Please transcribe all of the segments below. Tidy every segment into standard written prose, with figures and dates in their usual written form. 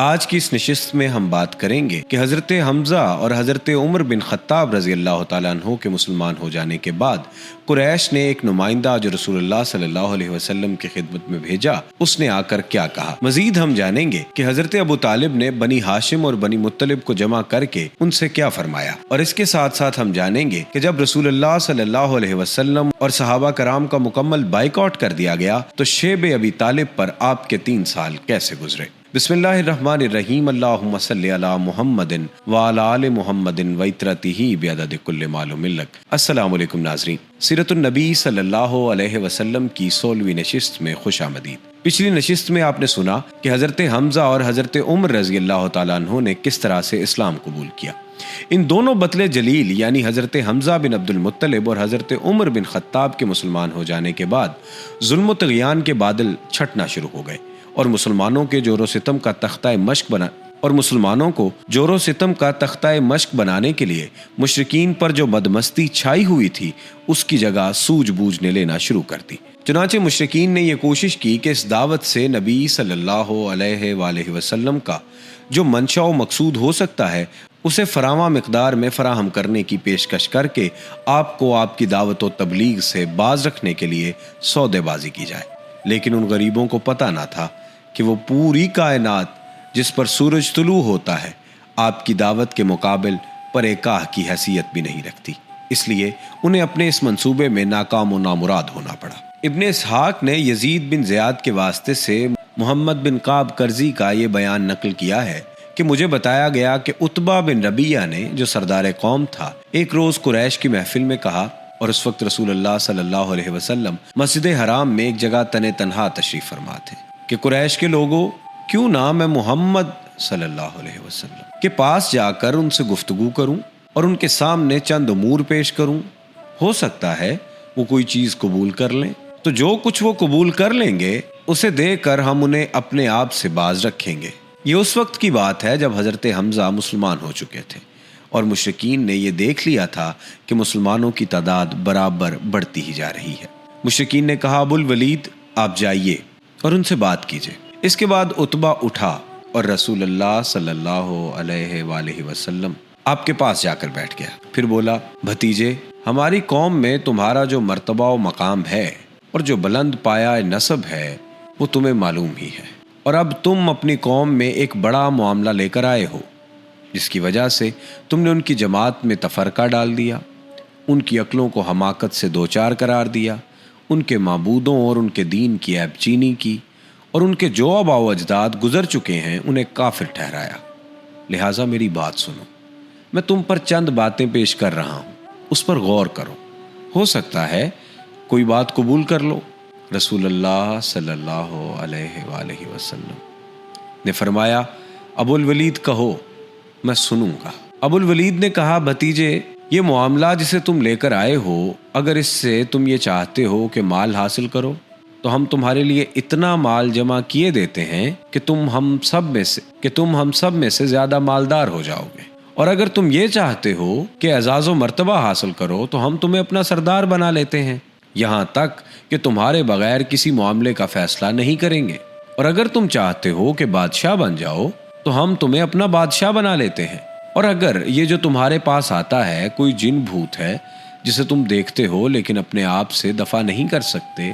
آج کی اس نشست میں ہم بات کریں گے کہ حضرت حمزہ اور حضرت عمر بن خطاب رضی اللہ تعالیٰ عنہ کے مسلمان ہو جانے کے بعد قریش نے ایک نمائندہ جو رسول اللہ صلی اللہ علیہ وسلم کی خدمت میں بھیجا، اس نے آ کر کیا کہا۔ مزید ہم جانیں گے کہ حضرت ابو طالب نے بنی ہاشم اور بنی مطلب کو جمع کر کے ان سے کیا فرمایا، اور اس کے ساتھ ساتھ ہم جانیں گے کہ جب رسول اللہ صلی اللہ علیہ وسلم اور صحابہ کرام کا مکمل بائیکاٹ کر دیا گیا تو شیب ابی طالب پر آپ کے 3 سال کیسے گزرے۔ بسم اللہ الرحمن الرحیم، اللہم صلی علی محمد وعلی آل محمد وعترتہ بعدد کل معلوم لک۔ السلام علیکم ناظرین، سیرت النبی صلی اللہ علیہ وسلم کی 16ویں نشست میں خوش آمدید۔ پچھلی نشست میں آپ نے سنا کہ حضرت حمزہ اور حضرت عمر رضی اللہ تعالیٰ عنہ نے کس طرح سے اسلام قبول کیا۔ ان دونوں بطل جلیل یعنی حضرت حمزہ بن عبد المطلب اور حضرت عمر بن خطاب کے مسلمان ہو جانے کے بعد ظلم و طغیان کے بادل چھٹنا شروع ہو گئے اور مسلمانوں کو جور و ستم کا تختہ مشق بنانے کے لیے مشرکین پر جو بدمستی چھائی ہوئی تھی اس کی جگہ سوجھ بوجھ نے لینا شروع کر دی۔ چنانچہ مشرکین نے یہ کوشش کی کہ اس دعوت سے نبی صلی اللہ علیہ وآلہ وسلم کا جو منشا و مقصود ہو سکتا ہے اسے فراواں مقدار میں فراہم کرنے کی پیشکش کر کے آپ کو آپ کی دعوت و تبلیغ سے باز رکھنے کے لیے سودے بازی کی جائے۔ لیکن ان غریبوں کو پتہ نہ تھا کہ وہ پوری کائنات جس پر سورج طلوع ہوتا ہے آپ کی دعوت کے مقابل پرے کاہ کی حیثیت بھی نہیں رکھتی، اس لیے انہیں اپنے اس منصوبے میں ناکام و نامراد ہونا پڑا۔ ابن اسحاق نے یزید بن زیاد کے واسطے سے محمد بن کعب کرزی کا یہ بیان نقل کیا ہے کہ مجھے بتایا گیا کہ عتبہ بن ربیعہ نے جو سردار قوم تھا ایک روز قریش کی محفل میں کہا، اور اس وقت رسول اللہ صلی اللہ علیہ وسلم مسجد حرام میں ایک جگہ تنہا تشریف فرما تھے، کہ قریش کے لوگوں کیوں نہ میں محمد صلی اللہ علیہ وسلم کے پاس جا کر ان سے گفتگو کروں اور ان کے سامنے چند امور پیش کروں، ہو سکتا ہے وہ کوئی چیز قبول کر لیں، تو جو کچھ وہ قبول کر لیں گے اسے دے کر ہم انہیں اپنے آپ سے باز رکھیں گے۔ یہ اس وقت کی بات ہے جب حضرت حمزہ مسلمان ہو چکے تھے اور مشرکین نے یہ دیکھ لیا تھا کہ مسلمانوں کی تعداد برابر بڑھتی ہی جا رہی ہے۔ مشرکین نے کہا، ابو الولید آپ جائیے اور ان سے بات کیجیے۔ اس کے بعد عتبہ اٹھا اور رسول اللہ صلی اللہ علیہ وآلہ وسلم آپ کے پاس جا کر بیٹھ گیا، پھر بولا، بھتیجے ہماری قوم میں تمہارا جو مرتبہ و مقام ہے اور جو بلند پایا نسب ہے وہ تمہیں معلوم ہی ہے، اور اب تم اپنی قوم میں ایک بڑا معاملہ لے کر آئے ہو جس کی وجہ سے تم نے ان کی جماعت میں تفرقہ ڈال دیا، ان کی عقلوں کو حماقت سے دوچار قرار دیا، ان کے معبودوں اور ان کے دین کی عیب چینی کی، اور ان کے جو آباء و اجداد گزر چکے ہیں انہیں کافر ٹھہرایا۔ لہٰذا میری بات سنو، میں تم پر چند باتیں پیش کر رہا ہوں، اس پر غور کرو، ہو سکتا ہے کوئی بات قبول کر لو۔ رسول اللہ صلی اللہ علیہ وآلہ وسلم نے فرمایا، ابو الولید کہو، میں سنوں گا۔ ابو الولید نے کہا، بھتیجے یہ معاملہ جسے تم لے کر آئے ہو، اگر اس سے تم یہ چاہتے ہو کہ مال حاصل کرو تو ہم تمہارے لیے اتنا مال جمع کیے دیتے ہیں کہ تم ہم سب میں سے زیادہ مالدار ہو جاؤ گے، اور اگر تم یہ چاہتے ہو کہ اعزاز و مرتبہ حاصل کرو تو ہم تمہیں اپنا سردار بنا لیتے ہیں، یہاں تک کہ تمہارے بغیر کسی معاملے کا فیصلہ نہیں کریں گے، اور اگر تم چاہتے ہو کہ بادشاہ بن جاؤ تو ہم تمہیں اپنا بادشاہ بنا لیتے ہیں، اور اگر یہ جو تمہارے پاس آتا ہے کوئی جن بھوت ہے جسے تم دیکھتے ہو لیکن اپنے آپ سے دفع نہیں کر سکتے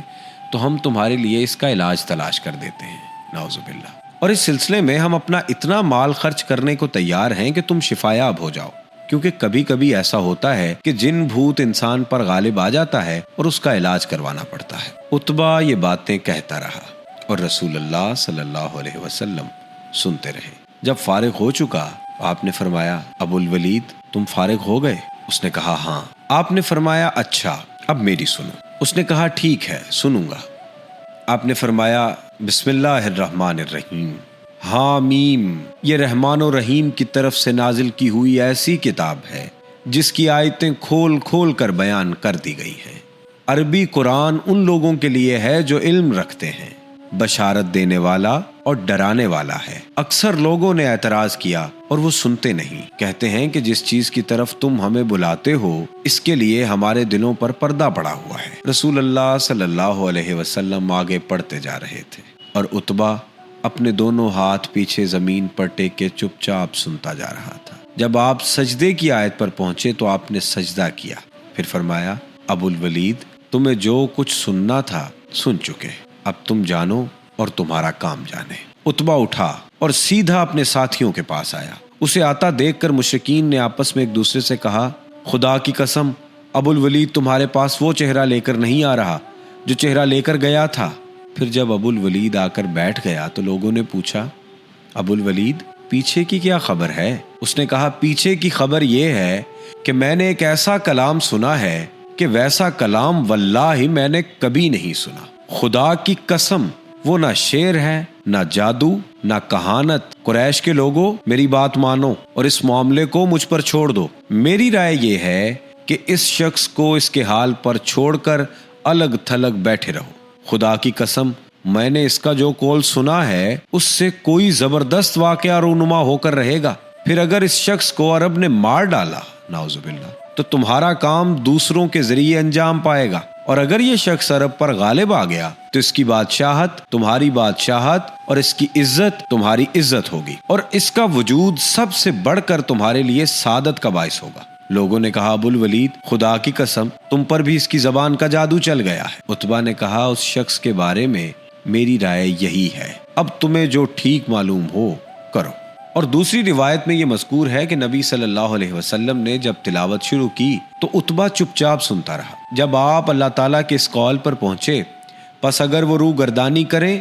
تو ہم تمہارے لیے اس کا علاج تلاش کر دیتے ہیں، نعوذ باللہ، اور اس سلسلے میں ہم اپنا اتنا مال خرچ کرنے کو تیار ہیں کہ تم شفایاب ہو جاؤ، کیونکہ کبھی کبھی ایسا ہوتا ہے کہ جن بھوت انسان پر غالب آ جاتا ہے اور اس کا علاج کروانا پڑتا ہے۔ عتبہ یہ باتیں کہتا رہا اور رسول اللہ صلی اللہ علیہ وسلم سنتے رہے۔ جب فارغ ہو چکا آپ نے فرمایا، ابو الولید تم فارغ ہو گئے؟ اس نے کہا ہاں۔ آپ نے فرمایا، اچھا اب میری سنو۔ اس نے کہا ٹھیک ہے سنوں گا۔ آپ نے فرمایا، بسم اللہ الرحمن الرحیم، حامیم، یہ رحمان و رحیم کی طرف سے نازل کی ہوئی ایسی کتاب ہے جس کی آیتیں کھول کھول کر بیان کر دی گئی ہیں۔ عربی قرآن ان لوگوں کے لیے ہے جو علم رکھتے ہیں، بشارت دینے والا اور ڈرانے والا ہے۔ اکثر لوگوں نے اعتراض کیا اور وہ سنتے نہیں، کہتے ہیں کہ جس چیز کی طرف تم ہمیں بلاتے ہو اس کے لیے ہمارے دلوں پر پردہ پڑا ہوا ہے۔ رسول اللہ صلی اللہ علیہ وسلم آگے پڑھتے جا رہے تھے اور عتبہ اپنے دونوں ہاتھ پیچھے زمین پر ٹیک کے چپ چاپ سنتا جا رہا تھا۔ جب آپ سجدے کی آیت پر پہنچے تو آپ نے سجدہ کیا، پھر فرمایا ابو الولید تمہیں جو کچھ سننا تھا سن چکے، اب تم جانو اور تمہارا کام جانے۔ عتبہ اٹھا اور سیدھا اپنے ساتھیوں کے پاس آیا۔ اسے آتا دیکھ کر مشرکین نے آپس میں ایک دوسرے سے کہا خدا کی قسم ابو الولید تمہارے پاس وہ چہرہ لے کر نہیں آ رہا جو چہرہ لے کر گیا تھا۔ پھر جب ابو الولید آ کر بیٹھ گیا تو لوگوں نے پوچھا ابو الولید پیچھے کی کیا خبر ہے؟ اس نے کہا پیچھے کی خبر یہ ہے کہ میں نے ایک ایسا کلام سنا ہے کہ ویسا کلام واللہ میں نے کبھی نہیں سنا۔ خدا کی قسم وہ نہ شعر ہے نہ جادو نہ کہانت۔ قریش کے لوگوں میری بات مانو اور اس معاملے کو مجھ پر چھوڑ دو۔ میری رائے یہ ہے کہ اس شخص کو اس کے حال پر چھوڑ کر الگ تھلگ بیٹھے رہو۔ خدا کی قسم میں نے اس کا جو قول سنا ہے اس سے کوئی زبردست واقعہ رونما ہو کر رہے گا۔ پھر اگر اس شخص کو عرب نے مار ڈالا نعوذ باللہ تو تمہارا کام دوسروں کے ذریعے انجام پائے گا، اور اگر یہ شخص عرب پر غالب آ گیا تو اس کی بادشاہت تمہاری بادشاہت اور اس کی عزت تمہاری عزت ہوگی، اور اس کا وجود سب سے بڑھ کر تمہارے لیے سعادت کا باعث ہوگا۔ لوگوں نے کہا ابو الولید خدا کی قسم تم پر بھی اس کی زبان کا جادو چل گیا ہے۔ عتبہ نے کہا اس شخص کے بارے میں میری رائے یہی ہے، اب تمہیں جو ٹھیک معلوم ہو کرو۔ اور دوسری روایت میں یہ مذکور ہے کہ نبی صلی اللہ علیہ وسلم نے جب تلاوت شروع کی تو عتبہ چپ چاپ سنتا رہا۔ جب آپ اللہ تعالیٰ کے اس قول پر پہنچے پس اگر وہ روح گردانی کرے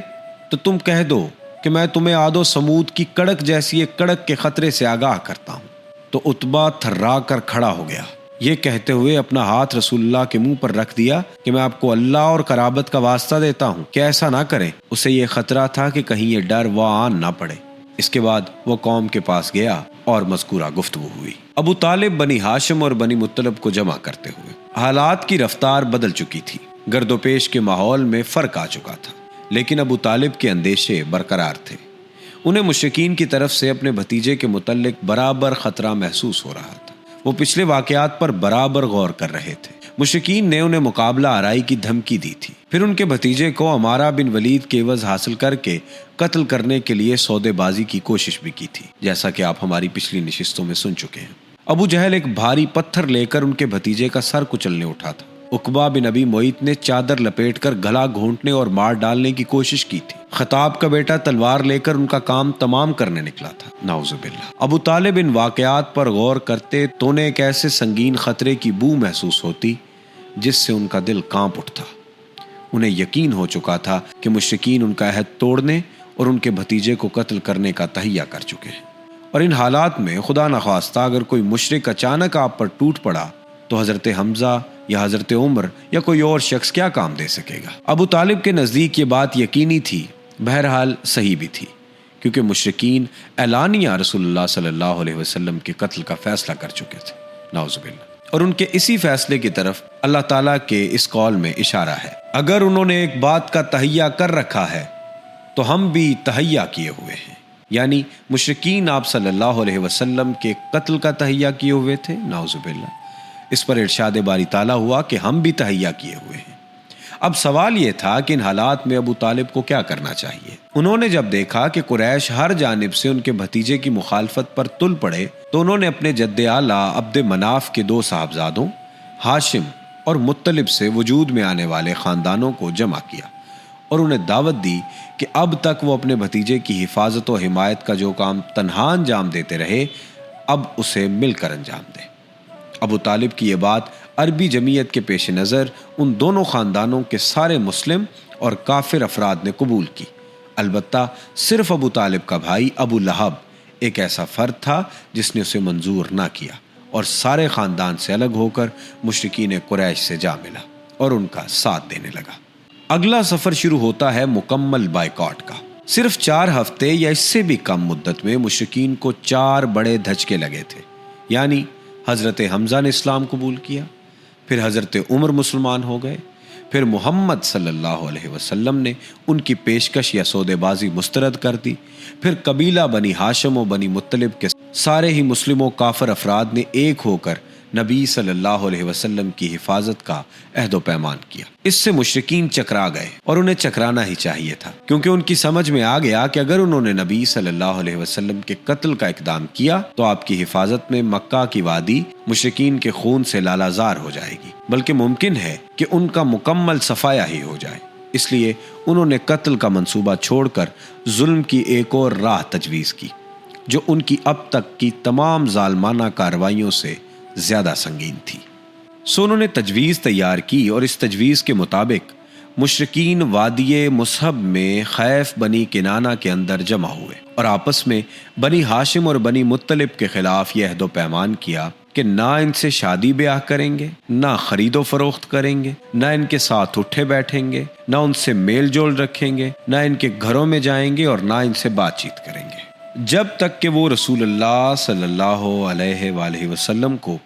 تو تم کہہ دو کہ میں تمہیں عاد و سمود کی کڑک جیسی ایک کڑک کے خطرے سے آگاہ کرتا ہوں۔ تو عتبہ تھرا کر کھڑا ہو گیا، یہ کہتے ہوئے اپنا ہاتھ رسول اللہ کے منہ پر رکھ دیا کہ میں آپ کو اللہ اور قرابت کا واسطہ دیتا ہوں کہ ایسا نہ کریں۔ اسے یہ خطرہ تھا کہ کہیں یہ ڈر وعان نہ پڑے۔ اس کے بعد وہ قوم کے پاس گیا اور مذکورہ گفتگو ہوئی۔ ابو طالب بنی ہاشم اور بنی مطلب کو جمع کرتے ہوئے حالات کی رفتار بدل چکی تھی، گرد و پیش کے ماحول میں فرق آ چکا تھا، لیکن ابو طالب کے اندیشے برقرار تھے۔ انہیں مشرکین کی طرف سے اپنے بھتیجے کے متعلق برابر خطرہ محسوس ہو رہا تھا۔ وہ پچھلے واقعات پر برابر غور کر رہے تھے۔ مشرکین نے انہیں مقابلہ آرائی کی دھمکی دی تھی، پھر ان کے بھتیجے کو عمارہ بن ولید کے عوض حاصل کر کے قتل کرنے کے لیے سودے بازی کی کوشش بھی کی تھی، جیسا کہ آپ ہماری پچھلی نشستوں میں سن چکے ہیں۔ ابو جہل ایک بھاری پتھر لے کر ان کے بھتیجے کا سر کچلنے اٹھا تھا۔ عقبہ بن ابی معیط نے چادر لپیٹ کر گلا گھونٹنے اور مار ڈالنے کی کوشش کی تھی۔ خطاب کا بیٹا تلوار لے کر ان کا کام تمام کرنے نکلا تھا، نعوذ باللہ۔ ابو طالب ان واقعات پر غور کرتے تو انہیں ایک ایسے سنگین خطرے کی بو محسوس ہوتی جس سے ان کا دل کانپ اٹھتا۔ انہیں یقین ہو چکا تھا کہ مشرکین ان کا عہد توڑنے اور ان کے بھتیجے کو قتل کرنے کا تہیہ کر چکے ہیں، اور ان حالات میں خدا نخواستہ اگر کوئی مشرک اچانک آپ پر ٹوٹ پڑا تو حضرت حمزہ یا حضرت عمر یا کوئی اور شخص کیا کام دے سکے گا؟ ابو طالب کے نزدیک یہ بات یقینی تھی، بہرحال صحیح بھی تھی، کیونکہ مشرکین اعلانیہ رسول اللہ صلی اللہ علیہ وسلم کے قتل کا فیصلہ کر چکے تھے، نعوذ باللہ۔ اور ان کے اسی فیصلے کی طرف اللہ تعالیٰ کے اس قول میں اشارہ ہے، اگر انہوں نے ایک بات کا تہیہ کر رکھا ہے تو ہم بھی تہیہ کیے ہوئے ہیں، یعنی مشرکین آپ صلی اللہ علیہ وسلم کے قتل کا تہیہ کیے ہوئے تھے، نعوذ باللہ۔ اس پر ارشاد باری تعالیٰ ہوا کہ ہم بھی تہیہ کیے ہوئے ہیں۔ اب سوال یہ تھا کہ ان حالات میں ابو طالب کو کیا کرنا چاہیے۔ انہوں نے جب دیکھا کہ قریش ہر جانب سے ان کے بھتیجے کی مخالفت پر تل پڑے تو انہوں نے اپنے جد اعلیٰ عبد مناف کے 2 صاحبزادوں ہاشم اور مطلب سے وجود میں آنے والے خاندانوں کو جمع کیا اور انہیں دعوت دی کہ اب تک وہ اپنے بھتیجے کی حفاظت و حمایت کا جو کام تنہا انجام دیتے رہے اب اسے مل کر انجام دیں۔ ابو طالب کی یہ بات عربی جمعیت کے پیش نظر ان دونوں خاندانوں کے سارے مسلم اور کافر افراد نے قبول کی، البتہ صرف ابو طالب کا بھائی ابو لہب ایک ایسا فرد تھا جس نے اسے منظور نہ کیا اور سارے خاندان سے الگ ہو کر مشرکین قریش سے جا ملا اور ان کا ساتھ دینے لگا۔ اگلا سفر شروع ہوتا ہے مکمل بائیکاٹ کا۔ صرف 4 ہفتے یا اس سے بھی کم مدت میں مشرکین کو 4 بڑے دھچکے لگے تھے، یعنی حضرت حمزہ نے اسلام قبول کیا، پھر حضرت عمر مسلمان ہو گئے، پھر محمد صلی اللہ علیہ وسلم نے ان کی پیشکش یا سودے بازی مسترد کر دی، پھر قبیلہ بنی ہاشم و بنی مطلب کے سارے ہی مسلم و کافر افراد نے ایک ہو کر نبی صلی اللہ علیہ وسلم کی حفاظت کا عہد و پیمان کیا۔ اس سے مشرکین چکرا گئے اور انہیں چکرانا ہی چاہیے تھا، کیونکہ ان کی سمجھ میں آ گیا کہ اگر انہوں نے نبی صلی اللہ علیہ وسلم کے قتل کا اقدام کیا تو آپ کی حفاظت میں مکہ کی وادی مشرکین کے خون سے لالازار ہو جائے گی، بلکہ ممکن ہے کہ ان کا مکمل صفایا ہی ہو جائے۔ اس لیے انہوں نے قتل کا منصوبہ چھوڑ کر ظلم کی ایک اور راہ تجویز کی، جو ان کی اب تک کی تمام ظالمانہ کارروائیوں سے زیادہ سنگین تھی۔ سو انہوں نے تجویز تیار کی اور اس تجویز کے مطابق مشرکین وادی مصحب میں خیف بنی کنانہ کے اندر جمع ہوئے اور آپس میں بنی ہاشم اور بنی مطلب کے خلاف یہ عہد و پیمان کیا کہ نہ ان سے شادی بیاہ کریں گے، نہ خرید و فروخت کریں گے، نہ ان کے ساتھ اٹھے بیٹھیں گے، نہ ان سے میل جول رکھیں گے، نہ ان کے گھروں میں جائیں گے اور نہ ان سے بات چیت کریں گے، جب تک کہ وہ رسول اللہ صلی اللہ علیہ وآلہ وسلم کو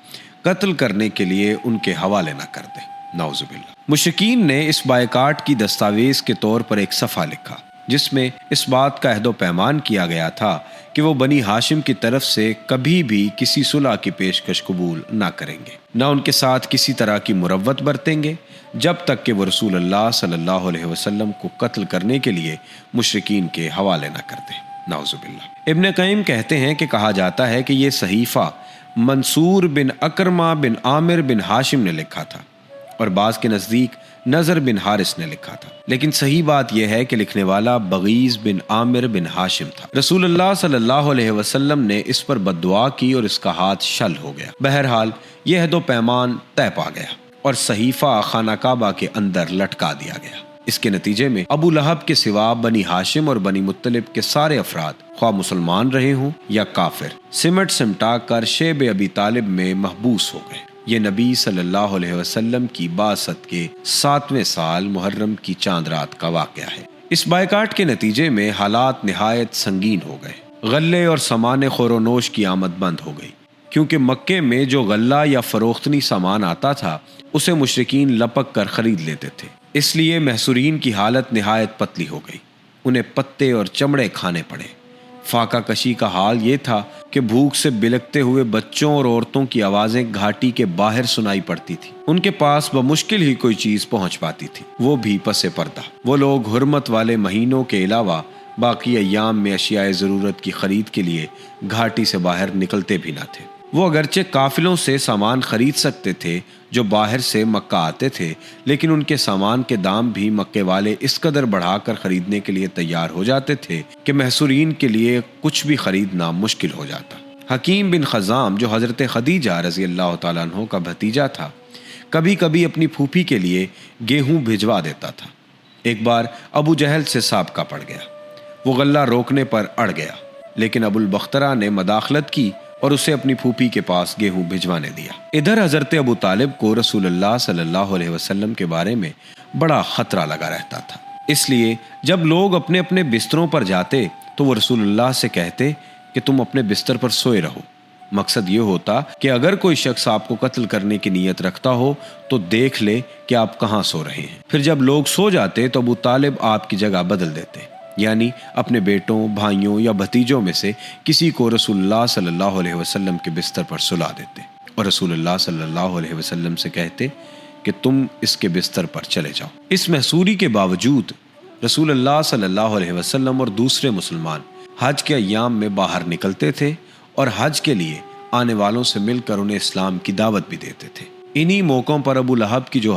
قتل کرنے کے لیے ان کے حوالے نہ کر دیں۔ نعوذ باللہ۔ مشرکین نے اس بائیکاٹ کی دستاویز کے طور پر ایک صفحہ لکھا جس میں اس بات کا عہد و پیمان کیا گیا تھا کہ وہ بنی ہاشم کی طرف سے کبھی بھی کسی صلح کی پیشکش قبول نہ کریں گے، نہ ان کے ساتھ کسی طرح کی مروت برتیں گے جب تک کہ وہ رسول اللہ صلی اللہ علیہ وسلم کو قتل کرنے کے لیے مشرکین کے حوالے نہ کر دیں۔ نعوذ باللہ۔ ابن قیم کہتے ہیں کہ کہا جاتا ہے کہ یہ صحیفہ منصور بن اکرمہ بن عامر بن ہاشم نے لکھا تھا اور بعض کے نزدیک نظر بن حارث نے لکھا تھا، لیکن صحیح بات یہ ہے کہ لکھنے والا بغیظ بن عامر بن ہاشم تھا۔ رسول اللہ صلی اللہ علیہ وسلم نے اس پر بد دعا کی اور اس کا ہاتھ شل ہو گیا۔ بہرحال یہ عہد و پیمان طے پا گیا اور صحیفہ خانہ کعبہ کے اندر لٹکا دیا گیا۔ اس کے نتیجے میں ابو لہب کے سوا بنی ہاشم اور بنی مطلب کے سارے افراد، خواہ مسلمان رہے ہوں یا کافر، سمٹ سمٹا کر شیب ابی طالب میں محبوس ہو گئے۔ یہ نبی صلی اللہ علیہ وسلم کی بعثت کے 7ویں سال محرم کی چاند رات کا واقعہ ہے۔ اس بائیکاٹ کے نتیجے میں حالات نہایت سنگین ہو گئے۔ غلے اور سامان خور و نوش کی آمد بند ہو گئی، کیونکہ مکے میں جو غلہ یا فروختنی سامان آتا تھا اسے مشرکین لپک کر خرید لیتے تھے، اس لیے محصورین کی حالت نہایت پتلی ہو گئی۔ انہیں پتے اور چمڑے کھانے پڑے۔ فاقہ کشی کا حال یہ تھا کہ بھوک سے بلکتے ہوئے بچوں اور عورتوں کی آوازیں گھاٹی کے باہر سنائی پڑتی تھی۔ ان کے پاس بمشکل ہی کوئی چیز پہنچ پاتی تھی، وہ بھی پس پردہ۔ وہ لوگ حرمت والے مہینوں کے علاوہ باقی ایام میں اشیاء ضرورت کی خرید کے لیے گھاٹی سے باہر نکلتے بھی نہ تھے۔ وہ اگرچہ قافلوں سے سامان خرید سکتے تھے جو باہر سے مکہ آتے تھے، لیکن ان کے سامان کے دام بھی مکے والے اس قدر بڑھا کر خریدنے کے لیے تیار ہو جاتے تھے کہ محصورین کے لیے کچھ بھی خریدنا مشکل ہو جاتا۔ حکیم بن خزام جو حضرت خدیجہ رضی اللہ تعالیٰ عنہ کا بھتیجا تھا، کبھی کبھی اپنی پھوپھی کے لیے گیہوں بھجوا دیتا تھا۔ ایک بار ابو جہل سے سابقہ پڑ گیا، وہ غلہ روکنے پر اڑ گیا، لیکن ابو البخترہ نے مداخلت کی اور اسے اپنی پھوپھی کے پاس گیہوں بھجوانے دیا۔ ادھر حضرت ابو طالب کو رسول اللہ صلی اللہ علیہ وسلم کے بارے میں بڑا خطرہ لگا رہتا تھا، اس لیے جب لوگ اپنے اپنے بستروں پر جاتے تو وہ رسول اللہ سے کہتے کہ تم اپنے بستر پر سوئے رہو۔ مقصد یہ ہوتا کہ اگر کوئی شخص آپ کو قتل کرنے کی نیت رکھتا ہو تو دیکھ لے کہ آپ کہاں سو رہے ہیں۔ پھر جب لوگ سو جاتے تو ابو طالب آپ کی جگہ بدل دیتے، یعنی اپنے بیٹوں، بھائیوں یا بھتیجوں میں سے کسی کو رسول اللہ صلی اللہ علیہ وسلم کے بستر پر سلا دیتے اور رسول اللہ صلی اللہ علیہ وسلم سے کہتے کہ تم اس کے بستر پر چلے جاؤ۔ اس محصوری کے باوجود رسول اللہ صلی اللہ علیہ وسلم اور دوسرے مسلمان حج کے ایام میں باہر نکلتے تھے اور حج کے لیے آنے والوں سے مل کر انہیں اسلام کی دعوت بھی دیتے تھے۔ انہی موقعوں پر ابو لہب کی جو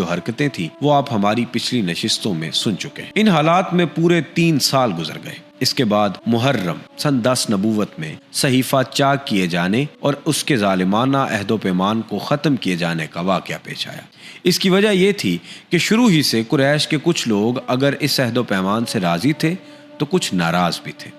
حرکتیں تھیں وہ آپ ہماری پچھلی نشستوں میں سن چکے ہیں۔ ان حالات میں پورے 3 سال گزر گئے۔ اس کے بعد محرم سن 10 نبوت میں صحیفہ چاک کیے جانے اور اس کے ظالمانہ عہد و پیمان کو ختم کیے جانے کا واقعہ پیش آیا۔ اس کی وجہ یہ تھی کہ شروع ہی سے قریش کے کچھ لوگ اگر اس عہد و پیمان سے راضی تھے تو کچھ ناراض بھی تھے،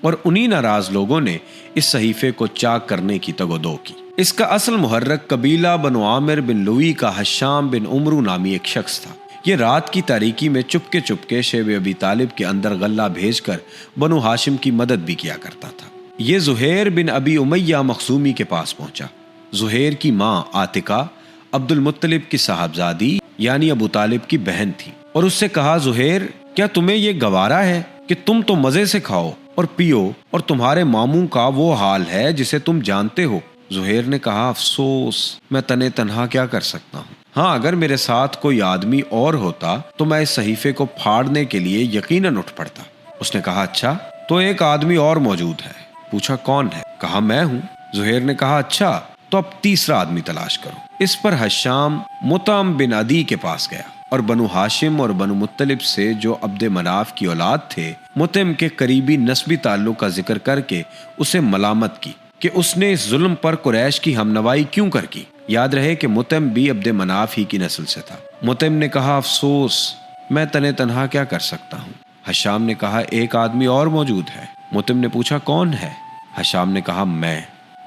اور انہی ناراض لوگوں نے اس صحیفے کو چاک کرنے کی تگ و دو کی۔ اس کا اصل محرک قبیلہ بنو عامر بن لوی کا حشام بن عمرو نامی ایک شخص تھا۔ یہ رات کی تاریکی میں چپکے شیب ابی طالب کے اندر غلہ بھیج کر بنو ہاشم کی مدد بھی کیا کرتا تھا۔ یہ زہیر بن ابی امیہ مخزومی کے پاس پہنچا۔ زہیر کی ماں عاتقہ عبد المطلب کی صاحبزادی یعنی ابو طالب کی بہن تھی، اور اس سے کہا، زہیر کیا تمہیں یہ گوارا ہے کہ تم تو مزے سے کھاؤ اور پیو اور تمہارے ماموں کا وہ حال ہے جسے تم جانتے ہو؟ زہیر نے کہا افسوس، میں تنے تنہا کیا کر سکتا ہوں۔ ہاں اگر میرے ساتھ کوئی آدمی اور ہوتا تو میں اس صحیفے کو پھاڑنے کے لیے یقیناً اٹھ پڑتا۔ اس نے کہا اچھا تو ایک آدمی اور موجود ہے۔ پوچھا کون ہے؟ کہا میں ہوں۔ زہیر نے کہا اچھا تو اب تیسرا آدمی تلاش کرو۔ اس پر حشام مطعم بن عدی کے پاس گیا اور بنو ہاشم اور بنو مطلب سے جو عبد مناف کی اولاد تھے مطعم کے قریبی نسبی تعلق کا ذکر کر کے اسے ملامت کی کہ اس نے اس ظلم پر قریش کی ہمنوائی کیوں کر کی۔ یاد رہے کہ مطعم بھی عبد مناف ہی کی نسل سے تھا۔ مطعم نے کہا افسوس، میں تنے تنہا کیا کر سکتا ہوں۔ حشام نے کہا ایک آدمی اور موجود ہے۔ مطعم نے پوچھا کون ہے؟ حشام نے کہا میں۔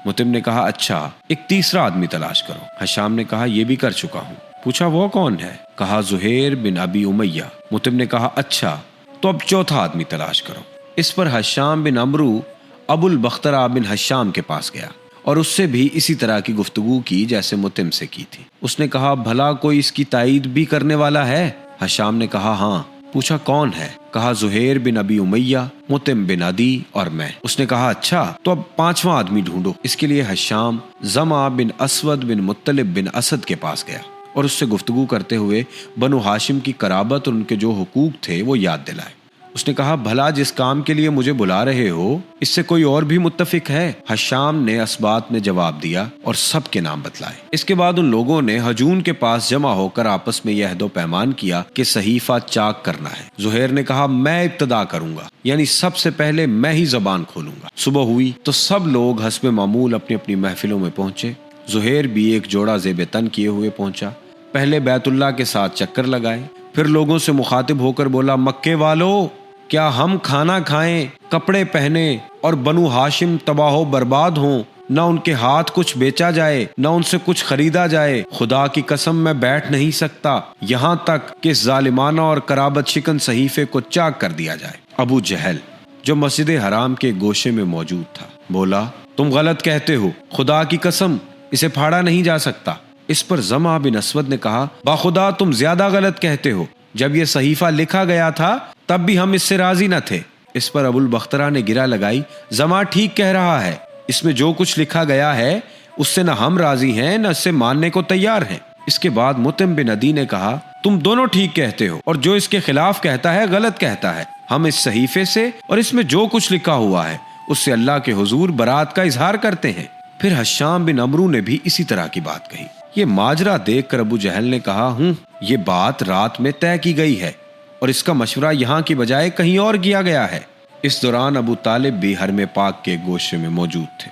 مطعم نے کہا اچھا ایک تیسرا آدمی تلاش کرو۔ حشام نے کہا یہ بھی کر چکا ہوں۔ پوچھا وہ کون ہے؟ کہا زہیر بن ابی امیہ۔ مطعم نے کہا اچھا تو اب چوتھا آدمی تلاش کرو۔ اس پر حشام بن عمرو ابو البخترہ بن حشام کے پاس گیا اور اس سے بھی اسی طرح کی گفتگو کی جیسے مطعم سے کی تھی۔ اس نے کہا بھلا کوئی اس کی تائید بھی کرنے والا ہے؟ حشام نے کہا ہاں۔ پوچھا کون ہے؟ کہا زہیر بن ابی امیہ، مطعم بن عدی اور میں۔ اس نے کہا اچھا تو اب پانچواں آدمی ڈھونڈو۔ اس کے لیے حشام زمع بن اسود بن مطلب بن اسد کے پاس گیا اور اس سے گفتگو کرتے ہوئے بنو ہاشم کی قرابت اور ان کے جو حقوق تھے وہ یاد دلائے۔ اس نے کہا بھلا جس کام کے لیے مجھے بلا رہے ہو اس سے کوئی اور بھی متفق ہے؟ حشام نے اسبات میں جواب دیا اور سب کے نام بتلائے۔ اس کے بعد ان لوگوں نے ہجون کے پاس جمع ہو کر آپس میں یہ عہد و پیمان کیا کہ صحیفہ چاک کرنا ہے۔ زہیر نے کہا میں ابتدا کروں گا، یعنی سب سے پہلے میں ہی زبان کھولوں گا۔ صبح ہوئی تو سب لوگ حسب معمول اپنی اپنی محفلوں میں پہنچے۔ زہیر بھی ایک جوڑا زیب تن کیے ہوئے پہنچا۔ پہلے بیت اللہ کے ساتھ چکر لگائے، پھر لوگوں سے مخاطب ہو کر بولا مکے والو، کیا ہم کھانا کھائیں، کپڑے پہنے اور بنو ہاشم تباہ و برباد ہوں، نہ ان کے ہاتھ کچھ بیچا جائے نہ ان سے کچھ خریدا جائے؟ خدا کی قسم میں بیٹھ نہیں سکتا یہاں تک کہ اس ظالمانہ اور قرابت شکن صحیفے کو چاک کر دیا جائے۔ ابو جہل جو مسجد حرام کے گوشے میں موجود تھا بولا تم غلط کہتے ہو، خدا کی قسم اسے پھاڑا نہیں جا سکتا۔ اس پر زمع بن اسود نے کہا باخدا تم زیادہ غلط کہتے ہو، جب یہ صحیفہ لکھا گیا تھا تب بھی ہم اس سے راضی نہ تھے۔ اس پر ابو البخترہ نے گرہ لگائی زمع ٹھیک کہہ رہا ہے، اس میں جو کچھ لکھا گیا ہے اس سے نہ ہم راضی ہیں نہ اس سے ماننے کو تیار ہیں۔ اس کے بعد مطعم بن عدی نے کہا تم دونوں ٹھیک کہتے ہو اور جو اس کے خلاف کہتا ہے غلط کہتا ہے۔ ہم اس صحیفے سے اور اس میں جو کچھ لکھا ہوا ہے اس سے اللہ کے حضور برات کا اظہار کرتے ہیں۔ پھر حشام بن عمرو نے بھی اسی طرح کی بات کہی۔ یہ ماجرا دیکھ کر ابو جہل نے کہا یہ بات رات میں طے کی گئی ہے اور اس کا مشورہ یہاں کی بجائے کہیں اور کیا گیا ہے۔ اس دوران ابو طالب بھی حرم پاک کے گوشے میں موجود تھے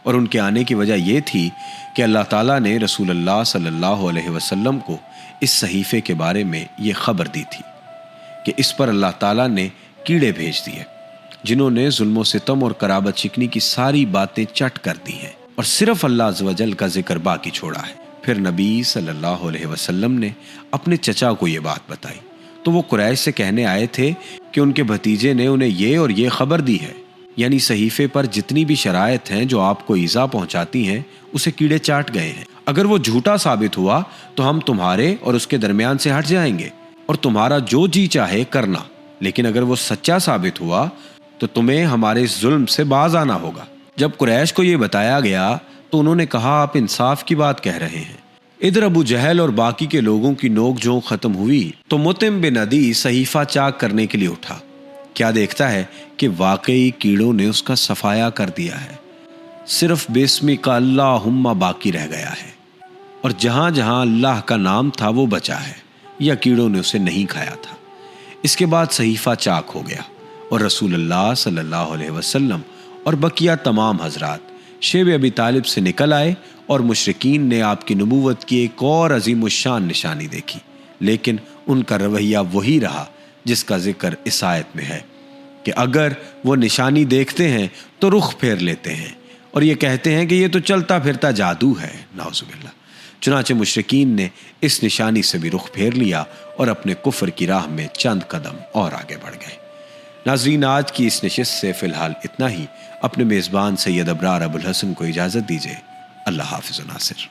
اور ان کے آنے کی وجہ یہ تھی کہ اللہ تعالیٰ نے رسول اللہ صلی اللہ علیہ وسلم کو اس صحیفے کے بارے میں یہ خبر دی تھی کہ اس پر اللہ تعالیٰ نے کیڑے بھیج دیے جنہوں نے ظلم و ستم اور قرابت شکنی کی ساری باتیں چٹ کر دی ہیں اور صرف اللہ عز و جل کا ذکر باقی چھوڑا ہے۔ پھر نبی صلی اللہ علیہ وسلم نے اپنے چچا کو یہ بات بتائی تو وہ قریش سے کہنے آئے تھے کہ ان کے بھتیجے نے انہیں یہ اور یہ خبر دی ہے، یعنی صحیفے پر جتنی بھی شرائط ہیں جو آپ کو ایذا پہنچاتی ہیں اسے کیڑے چاٹ گئے ہیں۔ اگر وہ جھوٹا ثابت ہوا تو ہم تمہارے اور اس کے درمیان سے ہٹ جائیں گے اور تمہارا جو جی چاہے کرنا، لیکن اگر وہ سچا ثابت ہوا تو تمہیں ہمارے اس ظلم سے باز آنا ہوگا۔ جب قریش کو یہ بتایا گیا تو انہوں نے کہا آپ انصاف کی بات کہہ رہے ہیں۔ ادھر ابو جہل اور باقی کے لوگوں کی نوک جھونک ختم ہوئی تو مطعم بن عدی صحیفہ چاک کرنے کے لیے اٹھا۔ کیا دیکھتا ہے کہ واقعی کیڑوں نے اس کا صفایا کر دیا ہے، صرف بسمک اللہم باقی رہ گیا ہے اور جہاں جہاں اللہ کا نام تھا وہ بچا ہے یا کیڑوں نے اسے نہیں کھایا تھا۔ اس کے بعد صحیفہ چاک ہو گیا اور رسول اللہ صلی اللہ علیہ وسلم اور بقیہ تمام حضرات شیب ابی طالب سے نکل آئے اور مشرکین نے آپ کی نبوت کی ایک اور عظیم الشان نشانی دیکھی، لیکن ان کا رویہ وہی رہا جس کا ذکر اس آیت میں ہے کہ اگر وہ نشانی دیکھتے ہیں تو رخ پھیر لیتے ہیں اور یہ کہتے ہیں کہ یہ تو چلتا پھرتا جادو ہے، نعوذ باللہ۔ چنانچہ مشرکین نے اس نشانی سے بھی رخ پھیر لیا اور اپنے کفر کی راہ میں چند قدم اور آگے بڑھ گئے۔ ناظرین، آج کی اس نشست سے فی الحال اتنا ہی۔ اپنے میزبان سید ابرار ابو الحسن کو اجازت دیجیے۔ اللہ حافظ و ناصر۔